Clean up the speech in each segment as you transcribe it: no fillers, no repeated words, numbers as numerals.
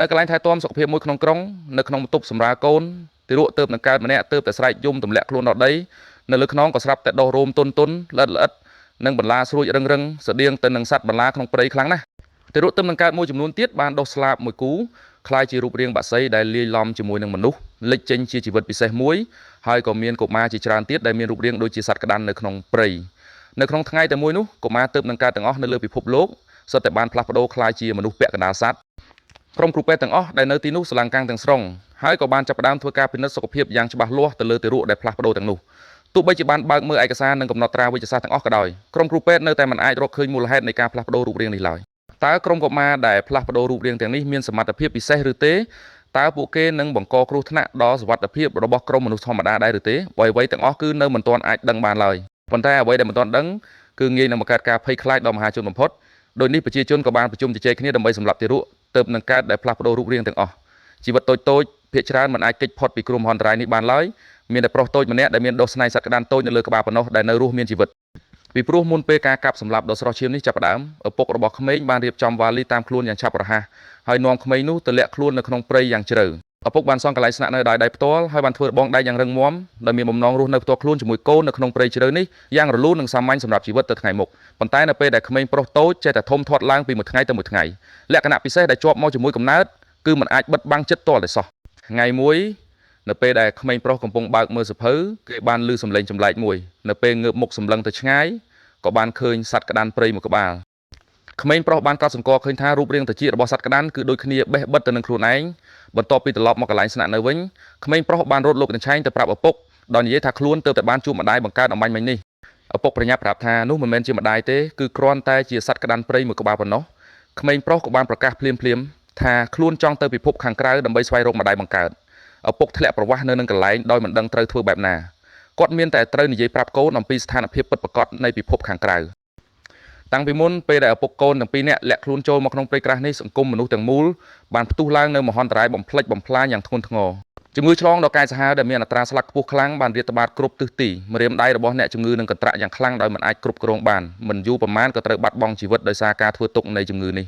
នៅកន្លែងថែទាំសុខភាពមួយក្នុងក្រុងនៅក្នុងបន្ទប់សម្រាប់កូនទីរក់ទៅនឹងកើតម្នាក់ទៅតែស្រែកយំទម្លាក់ខ្លួនដល់ដីនៅលើខ្នងក៏ស្រាប់តែដោះរោមទុនល្អិតនិងបន្លាស្រួចរឹងស្តៀងទៅនឹងសត្វបន្លាក្នុងព្រៃខ្លាំងណាស់ទីរក់ទៅនឹងកើតមួយចំនួនទៀតបានដុះស្លាបមួយគូคล้ายជារូបរាងបក្សីដែលលាយឡំជាមួយនឹងមនុស្សលេចចេញជាជីវិតពិសេសមួយហើយក៏មានកុមារជាច្រើនទៀតដែលមានរូបរាងដូចជាសត្វក្តាន់នៅក្នុងព្រៃនៅក្នុងថ្ងៃតែមួយនោះកុមារទើបនឹងកើតទាំងអស់នៅលើពិភពលោកសុទ្ធតែបានផ្លាស់ប្ដូរคล้ายជាមនុស្សពាក់កណ្ដាលសត្វក្រុមគ្រូពេទ្យទាំងអស់ដែលនៅទីនោះស្រឡាំងកាំងទាំងស្រុងហើយក៏បានចាប់ផ្ដើមធ្វើការពិនិត្យសុខភាពយ៉ាងច្បាស់លាស់ទៅលើទារកដែលផ្លាស់ប្ដូរទាំងនោះទោះបីជាបានបើកមើលឯកសារនិងកំណត់ត្រាវិទ្យាសាស្ត្រទាំងអស់ក៏ដោយក្រុមគ្រូពេទ្យនៅតែមិនអាចរកឃើញមូលហេតុនៃការផ្លាស់ប្ដូររូបរាងនេះឡើយតើក្រុមកុមារដែលផ្លាស់ប្ដូររូបរាងទាំងនេះមានសមត្ថភាពពិសេសឬទេតើពួកគេនឹងបង្កគ្រោះថ្នាក់ដល់សុវត្ថិភាពរបស់ក្រុមមនុស្សធម្មតាដែរឬទេអ្វីៗទាំងអស់គឺនៅមិនទាន់អាចដឹងបានឡើយប៉ុន្តែអ្វីដែលមិនទាន់ដឹងគឺងាយនឹងបង្កើតការភ័យខ្លាចដល់មហាជនបំផុតដោយនេះប្រជាជនក៏បានប្រជុំជជែកគ្នាដើម្បីសម្លាប់ទារកទើបនឹងកើតដែលផ្លាស់ប្ដូររូបរាងទាំងអស់ជីវិតតូចភាគច្រើនមិនអាចគេចផុតពីគ្រោះមហន្តរាយនេះបានឡើយមានតែប្រុសតូចម្នាក់ដែលមានដុសស្នែងសត្វក្តាន់តូចនៅលើក្បាលប៉ុណ្ណោះដែលនៅរស់មានជីវិតពីព្រោះមុនពេលការកាប់សម្លាប់ដ៏ស្រស់ឈាមនេះចាប់ផ្ដើមឪពុករបស់ក្មេងបានរៀបចំវ៉ាលីតាមខ្លួនយ៉ាងឆាប់រហ័សហើយនាំក្មេងនោះទៅលាក់ខ្លួននៅក្នុងព្រៃយ៉ាងជ្រៅឪពុកបានសង់កន្លែងស្នាក់នៅដោយដៃផ្ទាល់ហើយបានធ្វើរបងដែកយ៉ាងរឹងមាំដោយមានបំណងរស់នៅផ្ទាល់ខ្លួនជាមួយកូននៅក្នុងព្រៃជ្រៅនេះយ៉ាងរលូននិងសាមញ្ញសម្រាប់ជីវិតទៅថ្ងៃមុខប៉ុន្តែនៅពេលដែលក្មេងប្រុសតូចចេះតែធំធាត់ឡើងពីមួយថ្ងៃទៅមួយថ្ងៃលក្ខណៈពិសេសដែលជាប់មកជាមួយកំណើតគឺมันអាចបិទបាំងចិត្តទាល់តែសោះថ្ងៃមួយនៅពេលដែលក្មេងប្រុសកំពុងបើកមើលសភៅគេបានឮសំឡេងចម្លែកមួយនៅពេលងើបមុខសម្លឹងទៅឆ្ងាយក៏បានឃើញសត្វក្តាន់ព្រៃមួយក្បាលក្មេងប្រុសបានកត់សម្គាល់ឃើញថារូបរាងត្រចៀករបស់សត្វក្តាន់គឺដូចគ្នាបេះបិទទៅនឹងខ្លួនឯងបន្ទាប់ពីត្រឡប់មកកន្លែងស្នាក់នៅវិញក្មេងប្រុសបានរត់លោកកញ្ឆែងទៅប្រាប់ឪពុកដោយនិយាយថាខ្លួនទើបតែបានជួបម្ដាយបង្កើតអំបញ្ញមិញនេះឪពុកប្រញាប់ប្រាប់ថានោះមិនមែនជាម្ដាយទេគឺគ្រាន់តែជាសត្វក្តាន់ព្រៃមួយក្បាលប៉ុណ្ណោះក្មេងប្រុសក៏បានប្រកាសភ្លាមថាខ្លួនចង់ទៅពិភពខាងក្រៅដើម្បីស្វែងរកម្ដាយបង្កើតឪពុកធ្លាក់ប្រវាស់នៅនឹងកន្លែងដោយមិនដឹងត្រូវធ្វើបែបណាគាត់មានតែត្រូវនិយាយប្រាប់កូនអំពីស្ថានភាពពិតប្រាកដនៃពិភពខាងក្រៅតាំងពីមុនពេលដែលឪពុកកូនទាំងពីរនាក់លាក់ខ្លួនចូលមកក្នុងព្រៃក្រាស់នេះសង្គមមនុស្សទាំងមូលបានផ្ទុះឡើងនៅមហន្តរាយបំផ្លិចបំផ្លាញយ៉ាងធ្ងន់ធ្ងរជំងឺឆ្លងដ៏កាចសាហាវដែលមានអត្រាស្លាប់ខ្ពស់ខ្លាំងបានរាតត្បាតគ្រប់ទិសទីម្រាមដៃរបស់អ្នកជំងឺនឹងកន្ត្រាក់យ៉ាងខ្លាំងដោយមិនអាចគ្រប់គ្រងបានមិនយូរប៉ុន្មានក៏ត្រូវបាត់បង់ជីវិតដោយសារការធ្វើទុកនៃជំងឺនេះ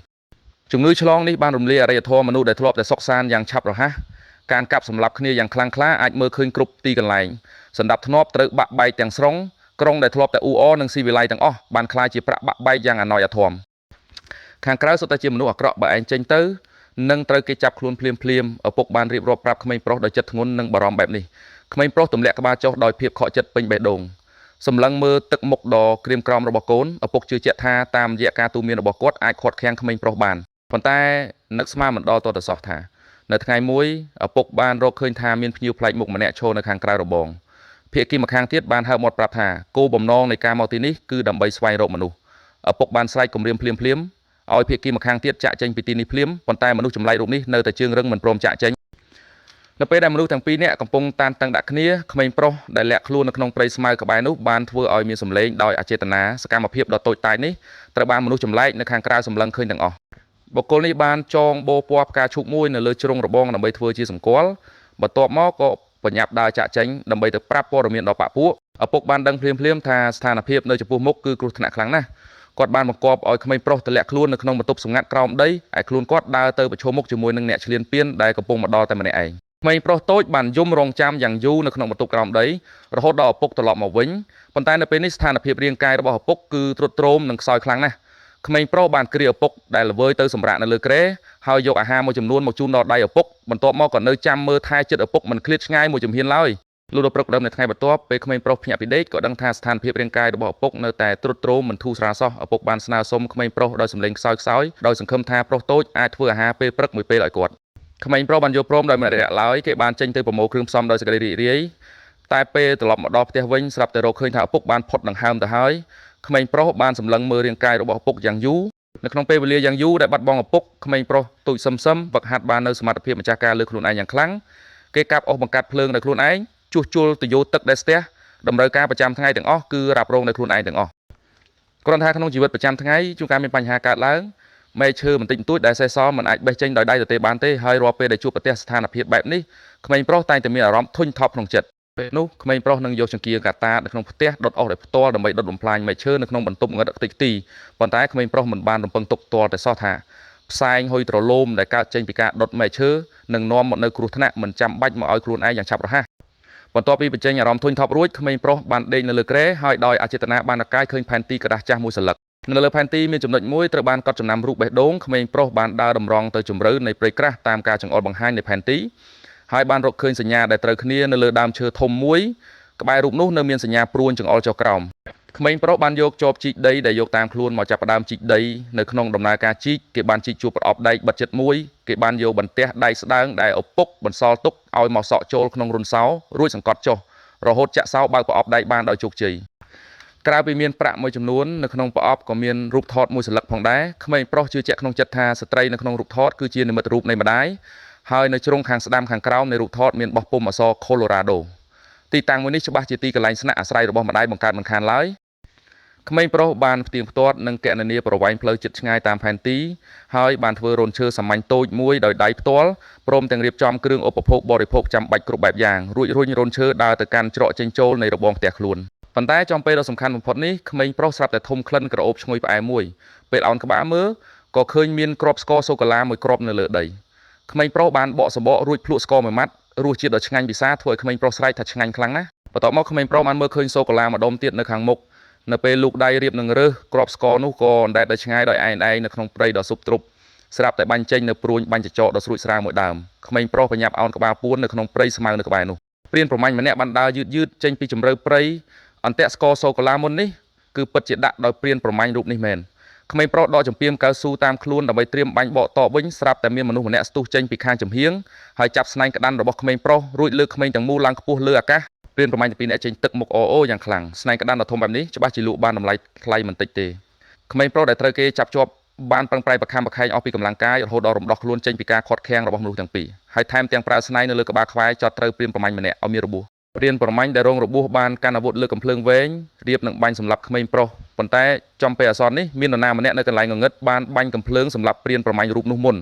ជំងឺឆ្លងនេះបានរំលាយអរិយធម៌មនុស្សដែលធ្លាប់តែសុខសាន្តយ៉ាងឆាប់រហ័សការកាប់សម្លាប់គ្នាយ៉ាងខ្លាំងក្លាអាចមើលឃើញគ្រប់ទីកន្លែងសណ្ដាប់ធ្នាប់ត្រូវបាក់បែកទាំងស្រុងក្រុងដែលធ្លាប់តែអ៊ូអរនិងស៊ីវិល័យទាំងអស់បានក្លាយជាប្រាក់បាក់បែកយ៉ាងអណោចអធមខាងក្រៅសុទ្ធតែជាមនុស្សអាក្រក់បើឯងចេញទៅនឹងត្រូវគេចាប់ខ្លួនភ្លាមឪពុកបានរៀបរាប់ប្រាប់ក្មេងប្រុសដោយចិត្តធ្ងន់និងបារម្ភបែបនេះក្មេងប្រុសទម្លាក់ក្បាលចុះដោយភាពខកចិត្តពេញបេះដូងសម្លឹងមើលទឹកមុខដ៏ក្រៀមក្រំរបស់កូនឪពុកជឿជាក់ថាតាមរយៈការទូន្មានរបស់គាត់អាចឃាត់ឃាំងក្មេងប្រុសបានប៉ុន្តែនឹកស្មានមិនដល់ទាល់តែសោះថានៅថ្ងៃមួយឪពុកបានរកឃើញថាមានភ្ញៀវប្លែកមុខម្នាក់ឈរនៅខាងក្រៅរបងភាគីម្ខាងទៀតបានហើបមាត់ប្រាប់ថាគោលបំណងនៃការមកទីនេះគឺដើម្បីស្វែងរកមនុស្សឪពុកបានស្រែកគំរាមភ្លាមឲ្យភាគីម្ខាងទៀតចាក់ចេញពីទីនេះភ្លាមប៉ុន្តែមនុស្សចម្លែករូបនេះនៅតែជើងរឹងមិនព្រមចាក់ចេញនៅពេលដែលមនុស្សទាំងពីរនាក់កំពុងតានតឹងដាក់គ្នាក្មេងប្រុសដែលលាក់ខ្លួននៅក្នុងព្រៃស្មៅក្បែរនោះបានធ្វើឲ្យមានសម្លេងដោយអចេតនាសកម្មភាពដ៏តូចតាចនេះត្រូវបានមនុស្សចម្លែកនៅខាងក្រៅសម្លឹងឃើញទាំងអស់បុគ្គលនេះបានចងបោពណ៌ផ្កាឈូកមួយនៅលើជ្រុងរបងដើម្បីធ្វើជាសម្គាល់បន្ទាប់មកក៏បញ្ញាប់ដើរចាក់ចេញដើម្បីទៅប្រាប់ព័ត៌មានដល់បពុឪពុកបានដឹងភ្លាមថាស្ថានភាពនៅចំពោះមុខគឺគ្រោះថ្នាក់ខ្លាំងណាស់គាត់បានបង្គាប់ឲ្យក្មេងប្រុសទម្លាក់ខ្លួននៅក្នុងបន្ទប់សម្ងាត់ក្រោមដីហើយខ្លួនគាត់ដើរទៅប្រឈមមុខជាមួយនឹងអ្នកឈ្លានពានដែលកំពុងមកដល់តែម្នាក់ឯងក្មេងប្រុសតូចបានយំរងចាំយ៉ាងយូរនៅក្នុងបន្ទប់ក្រោមដីរហូតដល់ឪពុកត្រឡប់មកវិញប៉ុន្តែនៅពេលនេះស្ថានភាពរាងកាយរបស់ឪពុកគឺទ្រុឌទ្រោមនិងខ្សោយខ្លាំងណាស់ក្មេងប្រុសបានគ្រាឪពុកដែលល្វើយទៅសម្រាកនៅលើគ្រែហើយយកអាហារមួយចំនួនមកជូនដល់ដៃឪពុកបន្ទាប់មកក៏នៅចាំមើលថែចិត្តឪពុកមិនឃ្លាតឆ្ងាយមួយជំហានឡើយលុះដល់ព្រឹកដើមនៅថ្ងៃបន្ទាប់ពេលក្មេងប្រុសភ្ញាក់ពីដេកក៏ដឹងថាស្ថានភាពរាងកាយរបស់ឪពុកនៅតែទ្រុឌទ្រោមមិនធូរស្រាលសោះឪពុកបានស្នើសុំក្មេងប្រុសដោយសម្លេងខ្សោយដោយសង្ឃឹមថាប្រុសតូចអាចធ្វើអាហារពេលព្រឹកមួយពេលឲ្យគាត់ក្មេងប្រុសបានយល់ព្រមដោយមិនរាក់ឡើយគេបានចេញទៅប្រមូលគ្រឿងផ្សំដោយសេចក្តីរីករាយតែពេលត្រឡប់មកដល់ផ្ទះវិញស្រាប់តែរកឃើញថាឪពុកបានផុតដង្ហើមទៅហើយក្មេងប្រុសបានសម្លឹងមើលរាងកាយរបស់ឪពុកយ៉ាងយូរនៅក្នុងពេលវេលាយ៉ាងយូរដែលបាត់បង់ឪពុកក្មេងប្រុសទូចសឹមវឹកហាត់បាននៅសមត្ថភាពម្ចាស់ការលើខ្លួនឯងយ៉ាងខ្លាំងគេកាប់អុសបង្កាត់ភ្លើងដោយខ្លួនឯងជួសជុលទយោទឹកដែលស្ទះតម្រូវការប្រចាំថ្ងៃទាំងអស់គឺរ៉ាប់រងដោយខ្លួនឯងទាំងអស់គ្រាន់តែក្នុងជីវិតប្រចាំថ្ងៃជួនកាលមានបញ្ហាកើតឡើងមែកឈើបន្តិចបន្តួចដែលសេះសល់មិនអាចបេះចេញដោយដៃទទេបានទេហើយរាល់ពេលដែលជួបប្រទះស្ថានភាពបែបនេះក្មេងប្រុសតែងតែមានអារម្មណ៍ធុញថប់ក្នុងចិត្តពេលនោះក្មេងប្រុសនឹងយកចង្កៀងកាតានៅក្នុងផ្ទះដុតអស់ដោយផ្ទាល់ដើម្បីដុតបំផ្លាញមែកឈើនៅក្នុងបន្ទប់ងឹតខ្ទេចខ្ទីប៉ុន្តែក្មេងប្រុសមិនបានរំពឹងទុកទាល់តែសោះថា ផ្សែងហុយត្រឡោមដែលកើតចេញពីការដុតមែកឈើនឹងនាំមកនៅគ្រោះថ្នាក់មិនចាំបាច់មកឲ្យខ្លួនឯងយ៉ាងឆាប់រហ័សបន្ទាប់ពីបញ្ចេញអារម្មណ៍ធុញថប់រួចក្មេងប្រុសបានដេកនៅលើគ្រែហើយដោយអចេតនាបានរកាយឃើញផែនទីក្រដាសចាស់មួយសន្លឹកនៅលើផែនទីមានចំណុចមួយត្រូវបានកត់ចំណាំរូបបេះដូងក្មេងប្រុសបានដើរតម្រង់ទៅជម្រៅនៃព្រៃក្រាស់តាមការចង្អុលបង្ហាញនៃផែនទីហើយបានរកឃើញសញ្ញាដែលត្រូវគ្នានៅលើដើមឈើធំមួយក្បែររូបនោះនៅមានសញ្ញាព្រួញចង្អុលចុះក្រោមក្មេងប្រុសបានយកចបជីកដីដែលយកតាមខ្លួនមកចាប់ផ្ដើមជីកដីនៅក្នុងដំណើរការជីកគេបានជីកជួបប្រអប់ដែកបិទជិតមួយគេបានយកបន្ទះដែកស្ដើងដែលឪពុកបន្សល់ទុកឲ្យមកសក់ចូលក្នុងរុនសោរួចសង្កត់ចុះរហូតចាក់សោបើកប្រអប់ដែកបានដោយជោគជ័យក្រៅពីមានប្រាក់មួយចំនួននៅក្នុងប្រអប់ក៏មានរូបថតមួយសន្លឹកផងដែរក្មេងប្រុសជឿជាក់ក្នុងចិត្តថាស្ត្រីនៅក្នុងរូបថតគឺជានិមិត្តរូបនៃម្ដាយហើយនៅជ្រុងខាងស្ដាំខាងក្រោមនៃរូបថតមានបោះពុម្ពអក្សរ Colorado ទីតាំងមួយនេះច្បាស់ជាទីកន្លែងស្នាក់អាស្រ័យរបស់ម្ដាយបង្កើតមិនខានឡើយក្មេងប្រុសបានផ្ទៀងផ្ទាត់នឹងគណនាប្រវែងផ្លូវជិតឆ្ងាយតាមផែនទីហើយបានធ្វើរនឈើសាមញ្ញតូចមួយដោយដៃផ្ទាល់ព្រមទាំងរៀបចំគ្រឿងឧបភោគបរិភោគចាំបាច់គ្រប់បែបយ៉ាងរួចរុញរនឈើដើរទៅកាន់ច្រកចេញចូលនៃរបងផ្ទះខ្លួនប៉ុន្តែចំពេលដ៏សំខាន់បំផុតនេះក្មេងប្រុសស្រាប់តែធំក្លិនក្រអូបឈ្ងុយផ្អែមមួយពេលអោនក្បាលមើលក៏ឃើញមានគ្រាប់ស្ករសូកូឡាមួយគ្រាប់នៅលើដីក្មេងប្រុសបានបកសម្បករួចភ្លក់ស្ករមួយម៉ាត់រសជាតិដ៏ឆ្ងាញ់ពិសាធ្វើឲ្យក្មេងប្រុសស្រែកថាឆ្ងាញ់ខ្លាំងណាស់បន្ទាប់មកក្មេងប្រុសបានមើលឃើញសូកូឡាម្ដុំទៀតនៅខាងមុខនៅពេលលូកដៃរៀបនឹងរើសគ្រាប់ស្ករនោះក៏អណ្ដែតទៅឆ្ងាយដោយឯងនៅក្នុងព្រៃដ៏ស៊ុបទ្រុបស្រាប់តែបាញ់ចេញនៅព្រួញបាញ់ចចកដ៏ស្រួចស្រាវមួយដើមក្មេងប្រុសប្រញាប់អោនក្បាលពួននៅក្នុងព្រៃស្មៅនៅក្បែរនោះព្រានប្រមាញ់ម្នាក់បានដើរយឺតចេញពីជម្រៅព្រៃអន្ទាក់ស្ករសូកូឡាមុននេះគឺពិតជាដាក់ដោយព្រានប្រមាញ់រូបនេះមែនក្មេងប្រុសដកចំពាមកៅស៊ូតាមខ្លួនដើម្បីត្រៀមបាញ់បកតបវិញស្រាប់តែមានមនុស្សម្នាក់ស្ទុះចេញពីខាងចំហៀងហើយចាប់ស្នែងក្តាន់របស់ក្មេងប្រុសរួចលើកក្មេងទាំងមូលឡើងខ្ពស់លើអាកាសព្រានប្រមាញ់ពីរនាក់ចេញទឹកមុខអូយ៉ាងខ្លាំងស្នែងក្តាន់ដ៏ធំបែបនេះច្បាស់ជាលក់បានតម្លៃថ្លៃមិនតិចទេក្មេងប្រុសដែលត្រូវគេចាប់ជាប់បានប្រឹងប្រែងប្រខំប្រខែងអស់ពីកម្លាំងកាយរហូតដល់រំដោះខ្លួនចេញពីការខាត់ខាំងរបស់មនុស្សទាំងពីរហើយថែមទាំងប្រើស្នែងនៅលើក្បាលខ្វែចោតត្រូវព្រានប្រមាញ់ម្នាក់ឲ្យមានរបួសព្រានប្រមាញ់ដែលរងរបួសបានកាន់អាវុធលើកំភ្លើងវែងរៀបនឹងបាញ់សម្លាប់ក្មេងប្រុសប៉ុន្តែចំពេលអាសន្ននេះមាននរណាម្នាក់នៅកន្លែងងងឹតបានបាញ់កំភ្លើងសម្លាប់ព្រានប្រមាញ់រូបនោះមុន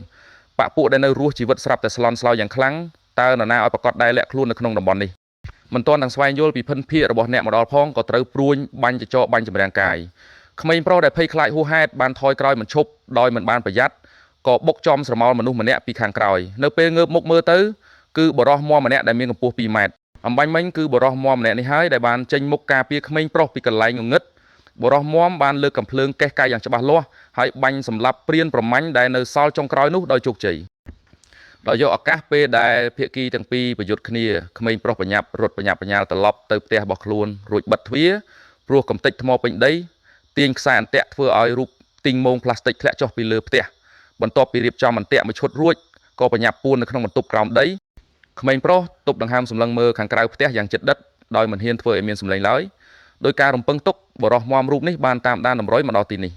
បពពួកដែលនៅរស់ជីវិតស្រាប់តែស្លន់ស្លោយ៉ាងខ្លាំងតើនរណាឲ្យប្រកាសដែរលាក់ខ្លួននៅក្នុងតំបន់នេះមិនទាន់នឹងស្វែងយល់ពីភិនភាគរបស់អ្នកមកដល់ផងក៏ត្រូវព្រួញបាញ់ចចកបាញ់ចម្រាំងកាយក្មេងប្រុសដែលភ័យខ្លាចហួសហេតុបានថយក្រោយមិនឈប់ដោយមិនបានប្រយ័ត្នក៏បុកចំស្រមោលមនុស្សម្នាក់ពីខាងក្រោយនៅពេលងើបមុខមើលទៅគឺបរិសុទ្ធមាំម្នាក់ដែលមានកម្ពស់2ម៉ែត្រអំបញ្ញមិញគឺបរិសុទ្ធមាំម្នាក់នេះហើយដែលបានចេញមុខការពារក្មេងប្រុសពីកន្លែងងងឹតបរិសុទ្ធមាំបានលើកកំភ្លើងកេះកាយយ៉ាងច្បាស់លាស់ហើយបាញ់សម្លាប់ព្រានប្រមាញ់ដែលនៅសល់ចុងក្រោយនោះដោយជោគជ័យដោយយកឱកាសពេលដែលភាគីទាំងពីរប្រយុទ្ធគ្នាក្មេងប្រុសបញ្ញាប់រត់បញ្ញាប់បញ្ញាល់ត្រឡប់ទៅផ្ទះរបស់ខ្លួនរួចបិទទ្វារព្រោះកំទេចថ្មពេញដីទាញខ្សែអន្ទាក់ធ្វើឲ្យរូបទីងម៉ូងផ្លាស្ទិកធ្លាក់ចុះពីលើផ្ទះបន្ទាប់ពីរៀបចំអន្ទាក់មួយឈុតរួចក៏បញ្ញាប់ពួននៅក្នុងបន្ទប់ក្រោមដីក្មេងប្រុសទប់ដង្ហើមសម្លឹងមើលខាងក្រៅផ្ទះយ៉ាងជិតដិតដោយមិនហ៊ានធ្វើឲ្យមានសម្លេងឡើយដោយការរំពឹងទុកបរិសុទ្ធមាំរូបនេះបានតាមដានតម្រុយមកដល់ទីនេះ